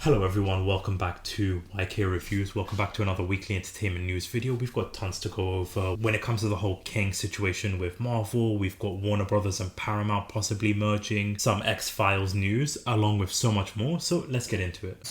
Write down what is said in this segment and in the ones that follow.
Hello everyone, welcome back to YK Reviews. Welcome back to another weekly entertainment news video. We've got tons to go over when it comes to the whole Kang situation with Marvel. We've got Warner Brothers and Paramount possibly merging, some X-Files news, along with so much more. So let's get into it.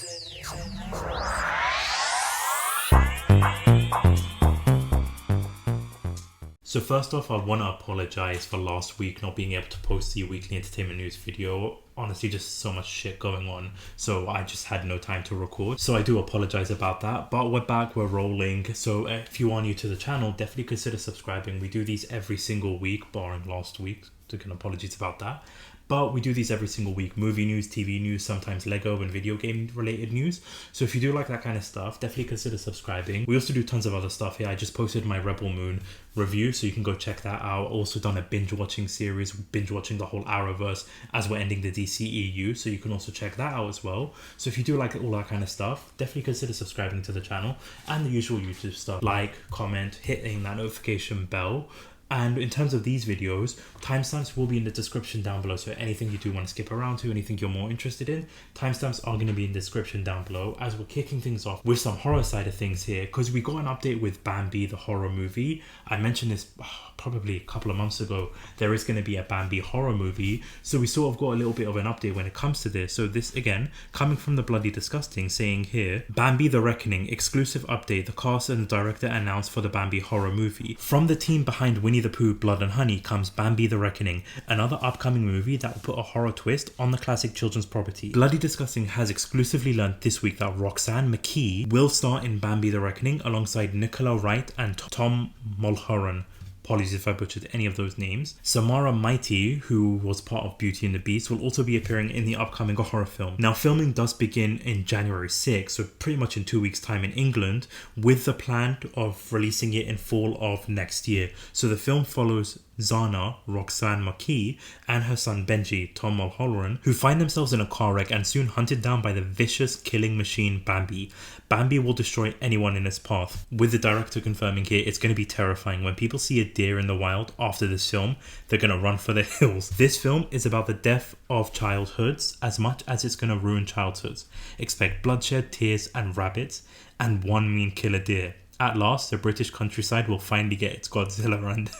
So first off, I want to apologize for last week not being able to post the weekly entertainment news video. Honestly, just so much shit going on, so I just had no time to record. So I do apologize about that, but we're back, we're rolling. So if you are new to the channel, definitely consider subscribing. We do these every single week, barring last week. Taking apologies about that. But we do these every single week. Movie news, TV news, sometimes Lego and video game related news. So if you do like that kind of stuff, definitely consider subscribing. We also do tons of other stuff here. I just posted my Rebel Moon review, so you can go check that out. Also done a binge watching series, binge watching the whole Arrowverse as we're ending the DCEU. So you can also check that out as well. So if you do like all that kind of stuff, definitely consider subscribing to the channel. And the usual YouTube stuff, like, comment, hitting that notification bell. And in terms of these videos, timestamps will be in the description down below. So anything you do want to skip around to, anything you're more interested in, timestamps are going to be in the description down below. As we're kicking things off with some horror side of things here, because we got an update with Bambi, the horror movie. I mentioned this probably a couple of months ago. There is going to be a Bambi horror movie. So we sort of got a little bit of an update when it comes to this. So this, again, coming from the Bloody Disgusting, saying here, Bambi the Reckoning, exclusive update. The cast and the director announced for the Bambi horror movie. From the team behind Winnie the Pooh, Blood and Honey comes Bambi the Reckoning, another upcoming movie that will put a horror twist on the classic children's property. Bloody Disgusting has exclusively learned this week that Roxanne McKee will star in Bambi the Reckoning alongside Nicola Wright and Tom Mulholland. Apologies if I butchered any of those names. Samara Mighty, who was part of Beauty and the Beast, will also be appearing in the upcoming horror film. Now, filming does begin in January 6th, so pretty much in 2 weeks' time in England, with the plan of releasing it in fall of next year. So the film follows Zana, Roxanne McKee, and her son Benji, Tom Mulholland, who find themselves in a car wreck and soon hunted down by the vicious killing machine Bambi. Bambi will destroy anyone in its path. With the director confirming here, it's going to be terrifying. When people see a deer in the wild after this film, they're going to run for the hills. This film is about the death of childhoods as much as it's going to ruin childhoods. Expect bloodshed, tears, and rabbits, and one mean killer deer. At last, the British countryside will finally get its Godzilla, and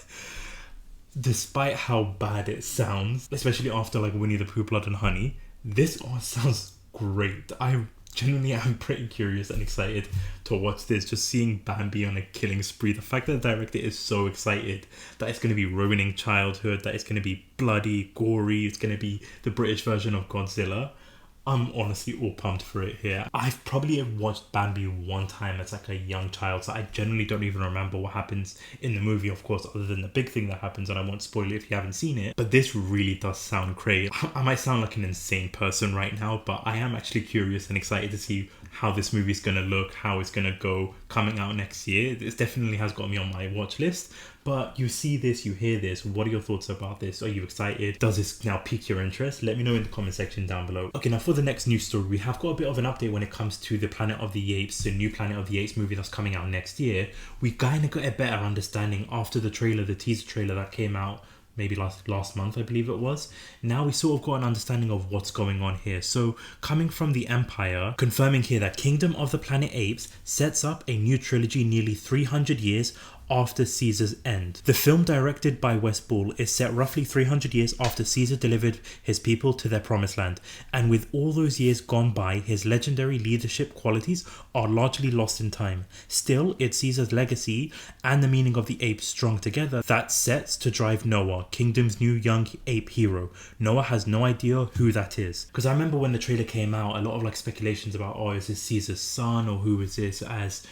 despite how bad it sounds, especially after like Winnie the Pooh, Blood and Honey, this all sounds great. I genuinely am pretty curious and excited to watch this. Just seeing Bambi on a killing spree, the fact that the director is so excited that it's going to be ruining childhood, that it's going to be bloody, gory, it's going to be the British version of Godzilla. I'm honestly all pumped for it here. I've probably watched Bambi one time as like a young child, so I generally don't even remember what happens in the movie, of course, other than the big thing that happens, and I won't spoil it if you haven't seen it. But this really does sound great. I might sound like an insane person right now, but I am actually curious and excited to see how this movie is going to look, how it's going to go coming out next year. This definitely has got me on my watch list. But you see this, you hear this, what are your thoughts about this? Are you excited? Does this now pique your interest? Let me know in the comment section down below. Okay, now for the next news story, we have got a bit of an update when it comes to the Planet of the Apes, the new Planet of the Apes movie that's coming out next year. We kind of got a better understanding after the trailer, the teaser trailer that came out maybe last month, I believe it was. Now we sort of got an understanding of what's going on here. So coming from the Empire, confirming here that Kingdom of the Planet Apes sets up a new trilogy nearly 300 years after Caesar's end. The film, directed by Wes Ball, is set roughly 300 years after Caesar delivered his people to their promised land, and with all those years gone by, his legendary leadership qualities are largely lost in time. Still, it's Caesar's legacy and the meaning of the apes strung together that sets to drive Noah, Kingdom's new young ape hero. Noah has no idea who that is. Because I remember when the trailer came out, a lot of like speculations about, oh, is this Caesar's son, or who is this, as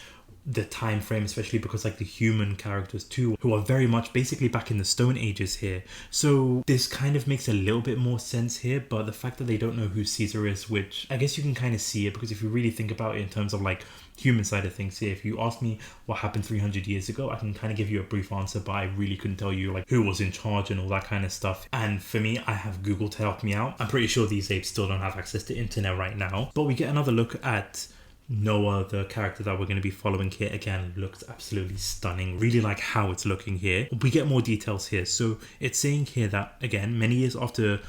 the time frame, especially because like the human characters too, who are very much basically back in the Stone Ages here. So this kind of makes a little bit more sense here, but the fact that they don't know who Caesar is, which I guess you can kind of see it, because if you really think about it in terms of like human side of things here, if you ask me what happened 300 years ago, I can kind of give you a brief answer, but I really couldn't tell you like who was in charge and all that kind of stuff. And for me, I have Google to help me out. I'm pretty sure these apes still don't have access to internet right now, but we get another look at Noah, the character that we're going to be following here. Again, looks absolutely stunning. Really like how it's looking here. We get more details here. So it's saying here that, again, many years after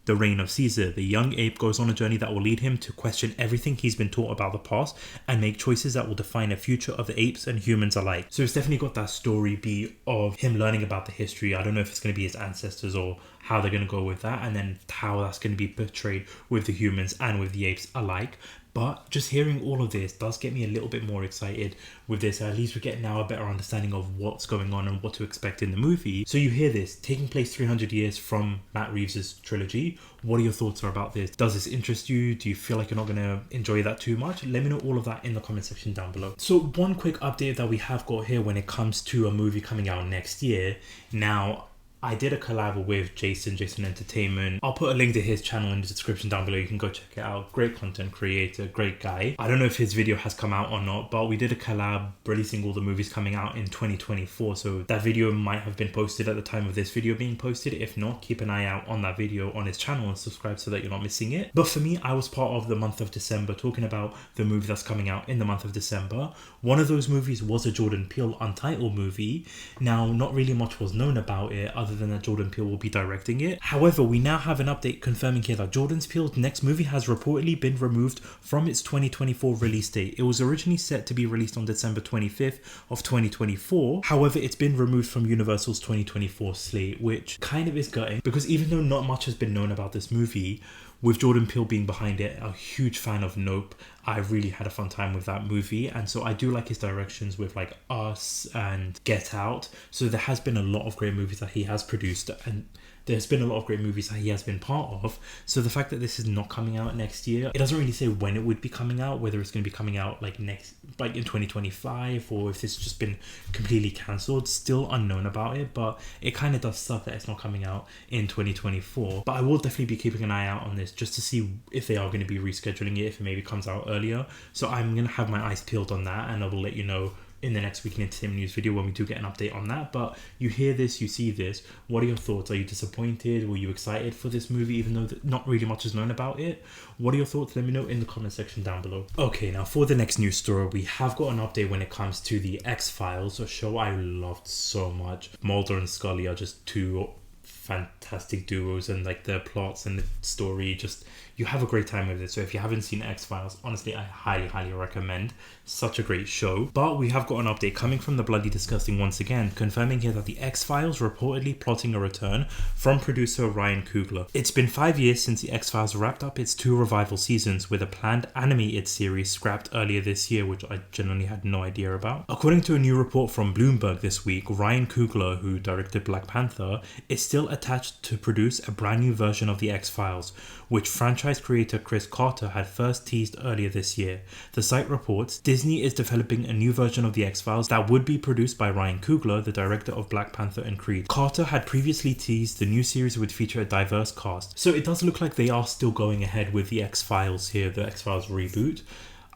The Reign of Caesar. The young ape goes on a journey that will lead him to question everything he's been taught about the past and make choices that will define the future of the apes and humans alike. So it's definitely got that story beat of him learning about the history. I don't know if it's going to be his ancestors or how they're going to go with that, and then how that's going to be portrayed with the humans and with the apes alike. But just hearing all of this does get me a little bit more excited with this. At least we get now a better understanding of what's going on and what to expect in the movie. So you hear this, taking place 300 years from Matt Reeves' trilogy. What are your thoughts about this? Does this interest you? Do you feel like you're not going to enjoy that too much? Let me know all of that in the comment section down below. So one quick update that we have got here when it comes to a movie coming out next year. Now, I did a collab with Jason Entertainment. I'll put a link to his channel in the description down below. You can go check it out. Great content creator, great guy. I don't know if his video has come out or not, but we did a collab releasing all the movies coming out in 2024. So that video might have been posted at the time of this video being posted. If not, keep an eye out on that video on his channel and subscribe so that you're not missing it. But for me, I was part of the month of December talking about the movie that's coming out in the month of December. One of those movies was a Jordan Peele Untitled movie. Now, not really much was known about it other than that Jordan Peele will be directing it. However, we now have an update confirming here that Jordan Peele's next movie has reportedly been removed from its 2024 release date. It was originally set to be released on December 25th of 2024. However, it's been removed from Universal's 2024 slate, which kind of is gutting, because even though not much has been known about this movie, with Jordan Peele being behind it, a huge fan of Nope, I really had a fun time with that movie. And so I do like his directions with like Us and Get Out. So there has been a lot of great movies that he has produced, and there's been a lot of great movies that he has been part of. So the fact that this is not coming out next year, it doesn't really say when it would be coming out, whether it's going to be coming out like in 2025, or if it's just been completely cancelled. Still unknown about it, but it kind of does suck that it's not coming out in 2024. But I will definitely be keeping an eye out on this just to see if they are going to be rescheduling it, if it maybe comes out earlier. So I'm going to have my eyes peeled on that, and I will let you know in the next Week in Entertainment News video when we do get an update on that. But you hear this, you see this, what are your thoughts? Are you disappointed? Were you excited for this movie even though not really much is known about it? What are your thoughts? Let me know in the comment section down below. Okay, now for the next news story, we have got an update when it comes to the X-Files, a show I loved so much. Mulder and Scully are just two fantastic duos, and like their plots and the story, just you have a great time with it. So if you haven't seen X-Files, honestly, I highly recommend. Such a great show. But we have got an update coming from the Bloody Disgusting once again, confirming here that the X-Files reportedly plotting a return from producer Ryan Coogler. It's been 5 years since the X-Files wrapped up its 2 revival seasons, with a planned animated series scrapped earlier this year, which I genuinely had no idea about. According to a new report from Bloomberg this week, Ryan Coogler, who directed Black Panther, is still attached to produce a brand new version of the X-Files, which franchise creator Chris Carter had first teased earlier this year. The site reports Disney is developing a new version of the X-Files that would be produced by Ryan Coogler, the director of Black Panther and Creed. Carter had previously teased the new series would feature a diverse cast. So it does look like they are still going ahead with the X-Files here, the X-Files reboot.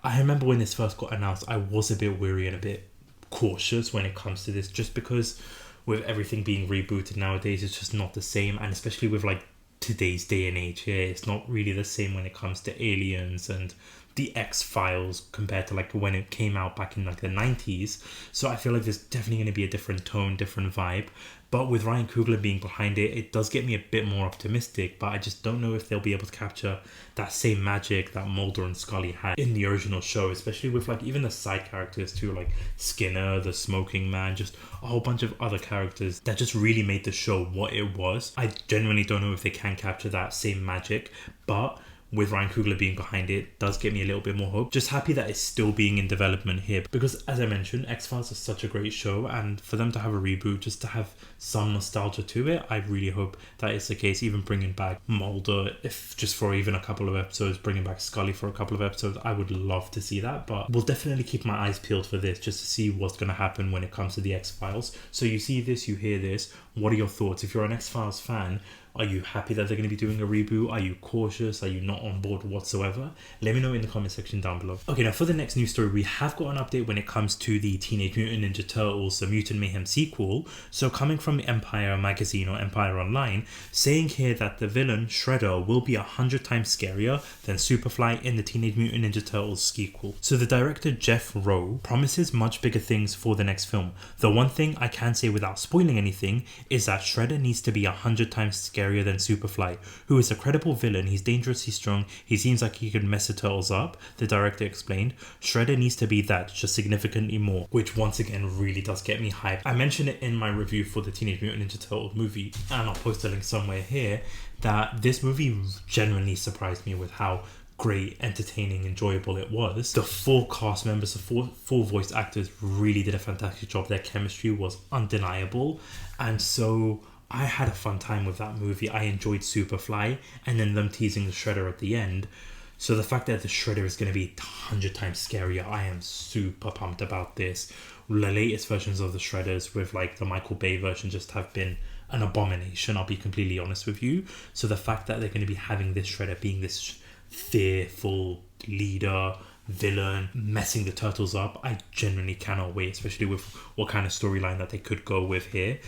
I remember when this first got announced, I was a bit weary and a bit cautious when it comes to this, just because with everything being rebooted nowadays, it's just not the same. And especially with like today's day and age here, it's not really the same when it comes to aliens and the X-Files compared to like when it came out back in like the 90s. So I feel like there's definitely going to be a different tone, different vibe. But with Ryan Coogler being behind it, it does get me a bit more optimistic, but I just don't know if they'll be able to capture that same magic that Mulder and Scully had in the original show, especially with like even the side characters too, like Skinner, the smoking man, just a whole bunch of other characters that just really made the show what it was. I genuinely don't know if they can capture that same magic, but with Ryan Coogler being behind it, does get me a little bit more hope. Just happy that it's still being in development here, because as I mentioned, X-Files is such a great show, and for them to have a reboot, just to have some nostalgia to it, I really hope that is the case. Even bringing back Mulder, if just for even a couple of episodes, bringing back Scully for a couple of episodes, I would love to see that. But we'll definitely keep my eyes peeled for this, just to see what's going to happen when it comes to the X-Files. So you see this, you hear this, what are your thoughts? If you're an X-Files fan, are you happy that they're going to be doing a reboot? Are you cautious? Are you not on board whatsoever? Let me know in the comment section down below. Okay, now for the next news story, we have got an update when it comes to the Teenage Mutant Ninja Turtles, the Mutant Mayhem sequel. So coming from Empire Magazine or Empire Online, saying here that the villain Shredder will be 100 times scarier than Superfly in the Teenage Mutant Ninja Turtles sequel. So the director Jeff Rowe promises much bigger things for the next film. The one thing I can say without spoiling anything is that Shredder needs to be 100 times scarier scarier than Superfly, who is a credible villain. He's dangerous, he's strong, he seems like he can mess the turtles up, the director explained. Shredder needs to be that, just significantly more, which once again really does get me hyped. I mentioned it in my review for the Teenage Mutant Ninja Turtles movie, and I'll post a link somewhere here, that this movie genuinely surprised me with how great, entertaining, enjoyable it was. The full cast members, the full voice actors really did a fantastic job. Their chemistry was undeniable, and so I had a fun time with that movie. I enjoyed Superfly, and then them teasing the Shredder at the end. So the fact that the Shredder is going to be 100 times scarier, I am super pumped about this. The latest versions of the Shredders with like the Michael Bay version just have been an abomination, I'll be completely honest with you. So the fact that they're going to be having this Shredder being this fearful leader, villain, messing the turtles up, I genuinely cannot wait, especially with what kind of storyline that they could go with here.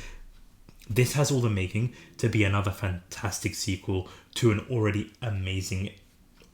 This has all the making to be another fantastic sequel to an already amazing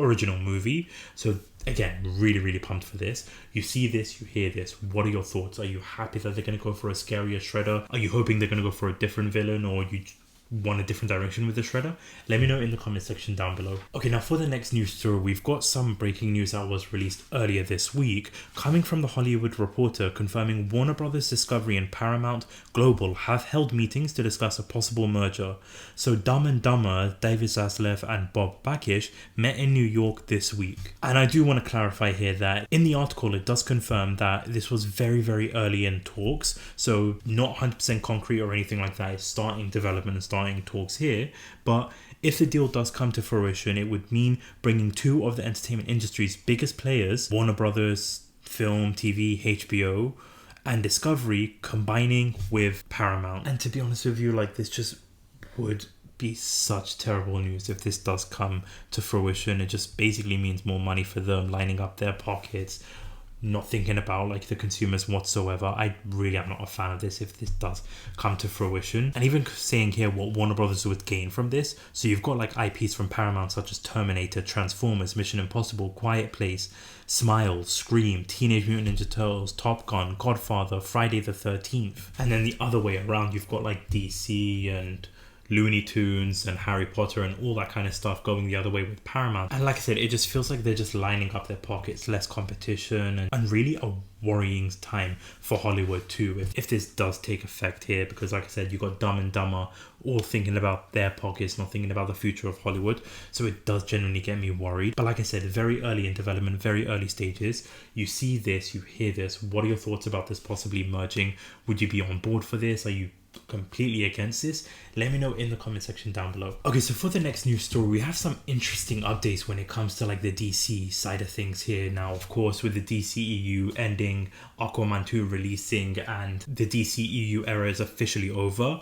original movie. So again, really pumped for this. You see this, you hear this, what are your thoughts? Are you happy that they're going to go for a scarier Shredder? Are you hoping they're going to go for a different villain, or you want a different direction with the Shredder? Let me know in the comment section down below. Okay, now for the next news story, we've got some breaking news that was released earlier this week, coming from the Hollywood Reporter, confirming Warner Brothers Discovery and Paramount Global have held meetings to discuss a possible merger. So Dumb and Dumber, David Zaslav and Bob Bakish met in New York this week. And I do want to clarify here that in the article it does confirm that this was very early in talks, so not 100% concrete or anything like that. It's starting development and starting talks here, but if the deal does come to fruition, it would mean bringing two of the entertainment industry's biggest players, Warner Brothers, film, TV, HBO, and Discovery, combining with Paramount. And to be honest with you, like, this just would be such terrible news if this does come to fruition. It just basically means more money for them, lining up their pockets, not thinking about like the consumers whatsoever. I really am not a fan of this if this does come to fruition. And even saying here what Warner Brothers would gain from this, so you've got like IPs from Paramount such as Terminator, Transformers, Mission Impossible, Quiet Place, Smile, Scream, Teenage Mutant Ninja Turtles, Top Gun, Godfather, Friday the 13th. And then the other way around, you've got like DC and Looney Tunes and Harry Potter and all that kind of stuff going the other way with Paramount. And like I said, it just feels like they're just lining up their pockets, less competition, and really a worrying time for Hollywood too if this does take effect here, because like I said, you got Dumb and Dumber all thinking about their pockets, not thinking about the future of Hollywood. So it does genuinely get me worried. But like I said, very early in development, very early stages. You see this, you hear this. What are your thoughts about this possibly merging? Would you be on board for this? Are you completely against this? Let me know in the comment section down below. Okay, so for the next news story, we have some interesting updates when it comes to like the DC side of things here. Now, of course, with the DCEU ending, Aquaman 2 releasing, and the DCEU era is officially over,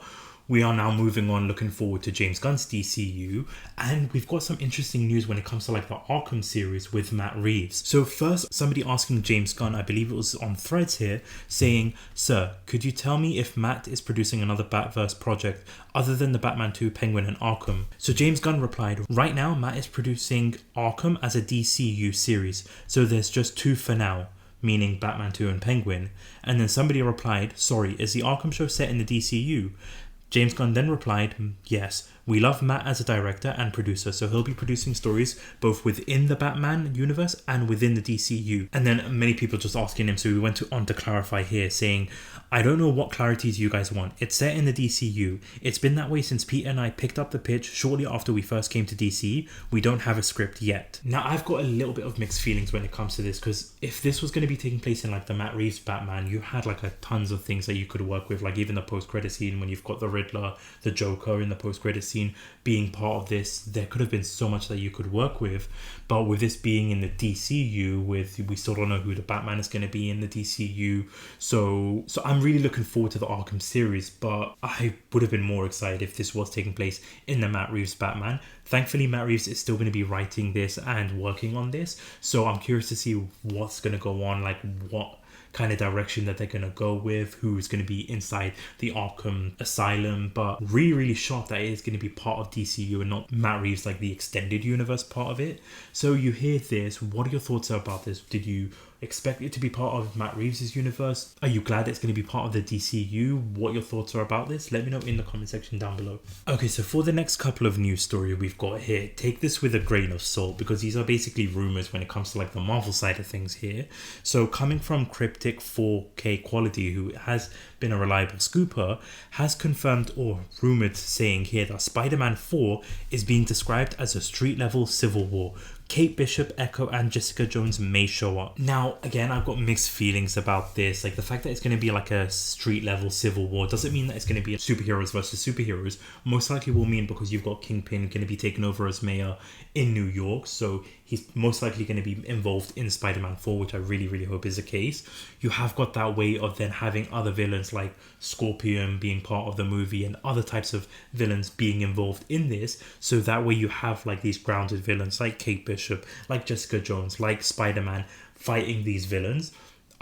we are now moving on, looking forward to James Gunn's DCU, and we've got some interesting news when it comes to like the Arkham series with Matt Reeves. So first, somebody asking James Gunn, I believe it was on Threads here, saying, "Sir, could you tell me if Matt is producing another Batverse project other than the Batman 2, Penguin and Arkham?" So James Gunn replied, "Right now, Matt is producing Arkham as a DCU series, so there's just two for now." Meaning Batman 2 and Penguin. And then somebody replied, "Sorry, is the Arkham show set in the DCU?" James Gunn then replied, "Yes, we love Matt as a director and producer, so he'll be producing stories both within the Batman universe and within the DCU." And then many people just asking him, so we went on to clarify here, saying, "I don't know what clarities you guys want. It's set in the DCU. It's been that way since Pete and I picked up the pitch shortly after we first came to DC. We don't have a script yet." Now, I've got a little bit of mixed feelings when it comes to this, because if this was going to be taking place in like the Matt Reeves Batman, you had like a tons of things that you could work with, like even the post-credit scene when you've got the Riddler, the Joker in the post-credit scene being part of this. There could have been so much that you could work with, but with this being in the DCU, we still don't know who the Batman is going to be in the DCU. So I'm really looking forward to the Arkham series, but I would have been more excited if this was taking place in the Matt Reeves Batman. Thankfully, Matt Reeves is still going to be writing this and working on this, so I'm curious to see what's going to go on, like what kind of direction that they're going to go with, who's going to be inside the Arkham asylum, but really shocked that it is going to be part of DCU and not Matt Reeves, like the extended universe part of it. So you hear this, what are your thoughts about this? Did you expect it to be part of Matt Reeves' universe? Are you glad it's going to be part of the DCU? What your thoughts are about this? Let me know in the comment section down below. Okay, so for the next couple of news story we've got here, take this with a grain of salt because these are basically rumors when it comes to like the Marvel side of things here. So coming from Cryptic 4K Quality, who has been a reliable scooper, has confirmed or rumored saying here that Spider-Man 4 is being described as a street level civil war. Kate Bishop, Echo, and Jessica Jones may show up. Now, again, I've got mixed feelings about this. Like, the fact that it's going to be like a street-level civil war doesn't mean that it's going to be superheroes versus superheroes. Most likely will mean because you've got Kingpin going to be taking over as mayor in New York, so he's most likely going to be involved in Spider-Man 4, which I really hope is the case. You have got that way of then having other villains like Scorpion being part of the movie and other types of villains being involved in this, so that way you have like these grounded villains like Kate Bishop, like Jessica Jones, like Spider-Man fighting these villains.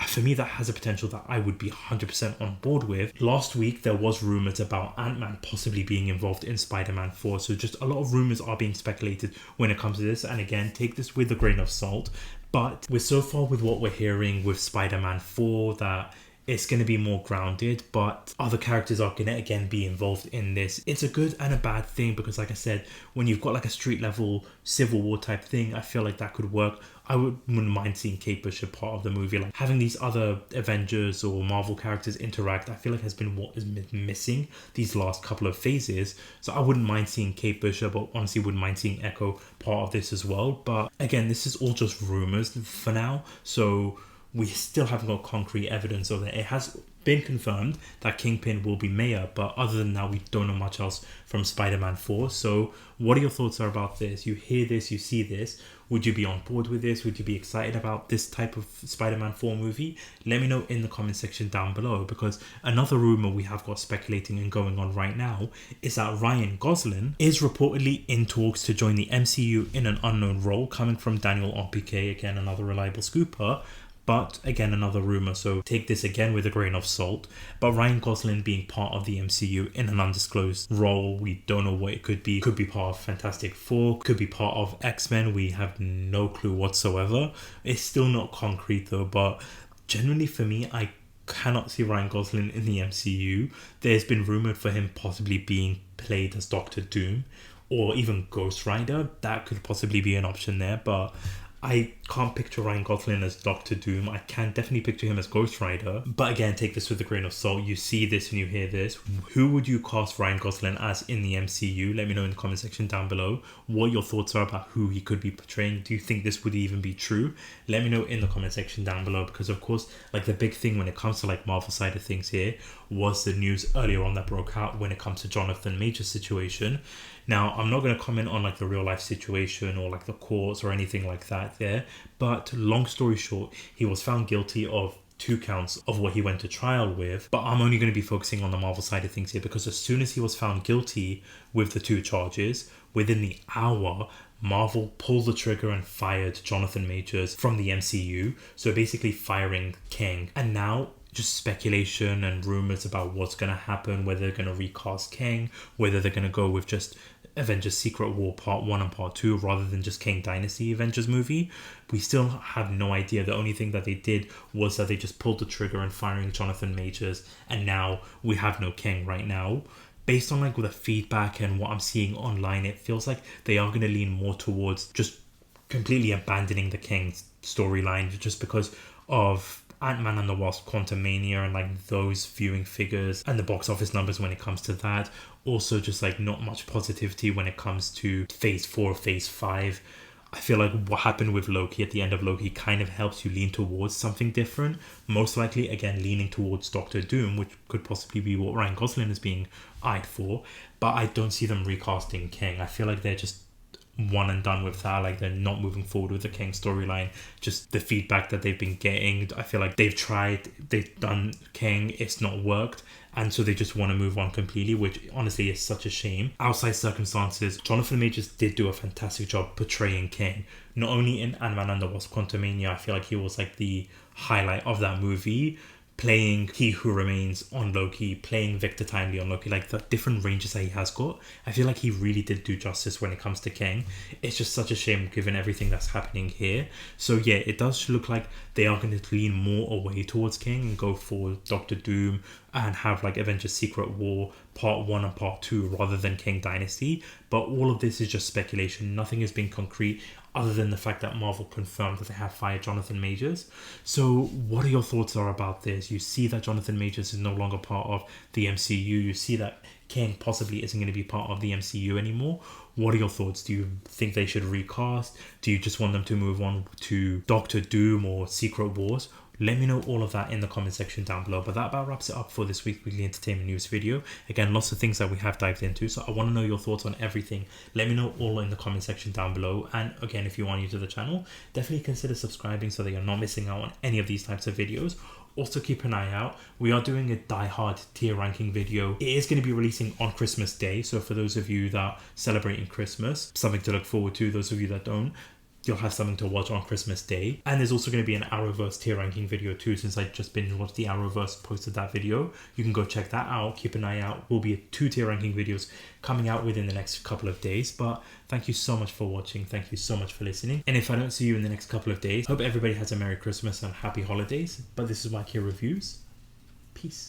For me, that has a potential that I would be 100% on board with. Last week, there was rumours about Ant-Man possibly being involved in Spider-Man 4. So just a lot of rumours are being speculated when it comes to this. And again, take this with a grain of salt. But we're so far with what we're hearing with Spider-Man 4 that it's going to be more grounded, but other characters are going to again be involved in this. It's a good and a bad thing because, like I said, when you've got like a street level civil war type thing, I feel like that could work. I wouldn't mind seeing Kate Bishop part of the movie. Like having these other Avengers or Marvel characters interact, I feel like has been what has been missing these last couple of phases. So I wouldn't mind seeing Kate Bishop, but honestly wouldn't mind seeing Echo part of this as well. But again, this is all just rumors for now. So we still haven't got concrete evidence of it. It has been confirmed that Kingpin will be mayor, but other than that, we don't know much else from Spider-Man 4. So what are your thoughts about this? You hear this, you see this. Would you be on board with this? Would you be excited about this type of Spider-Man 4 movie? Let me know in the comment section down below, because another rumor we have got speculating and going on right now is that Ryan Gosling is reportedly in talks to join the MCU in an unknown role, coming from Daniel RPK, again another reliable scooper. But again, another rumor, so take this again with a grain of salt. But Ryan Gosling being part of the MCU in an undisclosed role, we don't know what it could be. Could be part of Fantastic Four, could be part of X-Men, we have no clue whatsoever. It's still not concrete though, but generally for me, I cannot see Ryan Gosling in the MCU. There's been rumored for him possibly being played as Doctor Doom or even Ghost Rider. That could possibly be an option there, but I can't picture Ryan Gosling as Doctor Doom. I can definitely picture him as Ghost Rider. But again, take this with a grain of salt. You see this and you hear this. Who would you cast Ryan Gosling as in the MCU? Let me know in the comment section down below what your thoughts are about who he could be portraying. Do you think this would even be true? Let me know in the comment section down below, because of course, like the big thing when it comes to like Marvel side of things here was the news earlier on that broke out when it comes to Jonathan Major's situation. Now, I'm not going to comment on like the real life situation or like the courts or anything like that there, but long story short, he was found guilty of 2 counts of what he went to trial with. But I'm only going to be focusing on the Marvel side of things here, because as soon as he was found guilty with the 2 charges, within the hour, Marvel pulled the trigger and fired Jonathan Majors from the MCU. So basically firing Kang. And now just speculation and rumors about what's going to happen, whether they're going to recast Kang, whether they're going to go with just Avengers Secret War Part 1 and Part 2 rather than just Kang Dynasty Avengers movie. We still have no idea. The only thing that they did was that they just pulled the trigger and firing Jonathan Majors, and now we have no Kang right now. Based on like the feedback and what I'm seeing online, it feels like they are going to lean more towards just completely abandoning the Kang storyline, just because of Ant-Man and the Wasp: Quantumania and like those viewing figures and the box office numbers when it comes to that. Also just like not much positivity when it comes to phase 4, phase 5. I feel like what happened with Loki at the end of Loki kind of helps you lean towards something different. Most likely, again, leaning towards Doctor Doom, which could possibly be what Ryan Gosling is being eyed for. But I don't see them recasting Kang. I feel like they're just one and done with that. Like, they're not moving forward with the Kang storyline. Just the feedback that they've been getting, I feel like they've done Kang, it's not worked, and so they just want to move on completely, which honestly is such a shame. Outside circumstances, Jonathan Majors did do a fantastic job portraying Kang. Not only in Ant-Man and the Wasp: Quantumania, I feel like he was like the highlight of that movie, playing He Who Remains on Loki, playing Victor Timely on Loki, like the different ranges that he has got. I feel like he really did do justice when it comes to Kang. It's just such a shame given everything that's happening here. So yeah, it does look like they are going to lean more away towards Kang and go for Doctor Doom and have like Avengers Secret War Part 1 and Part 2 rather than Kang Dynasty. But all of this is just speculation. Nothing has been concrete other than the fact that Marvel confirmed that they have fired Jonathan Majors. So what are your thoughts about this? You see that Jonathan Majors is no longer part of the MCU. You see that Kang possibly isn't going to be part of the MCU anymore. What are your thoughts? Do you think they should recast? Do you just want them to move on to Doctor Doom or Secret Wars? Let me know all of that in the comment section down below. But that about wraps it up for this week's weekly entertainment news video. Again, lots of things that we have dived into, so I want to know your thoughts on everything. Let me know all in the comment section down below. And again, if you are new to the channel, definitely consider subscribing so that you're not missing out on any of these types of videos. Also keep an eye out, we are doing a Die Hard tier ranking video. It is going to be releasing on Christmas Day, so for those of you that are celebrating Christmas, something to look forward to. Those of you that don't, you'll have something to watch on Christmas Day. And there's also going to be an Arrowverse tier ranking video too, since I just binge watched the Arrowverse, posted that video. You can go check that out. Keep an eye out. Will be 2 tier ranking videos coming out within the next couple of days. But thank you so much for watching. Thank you so much for listening. And if I don't see you in the next couple of days, hope everybody has a Merry Christmas and Happy Holidays. But this is Mike here Reviews. Peace.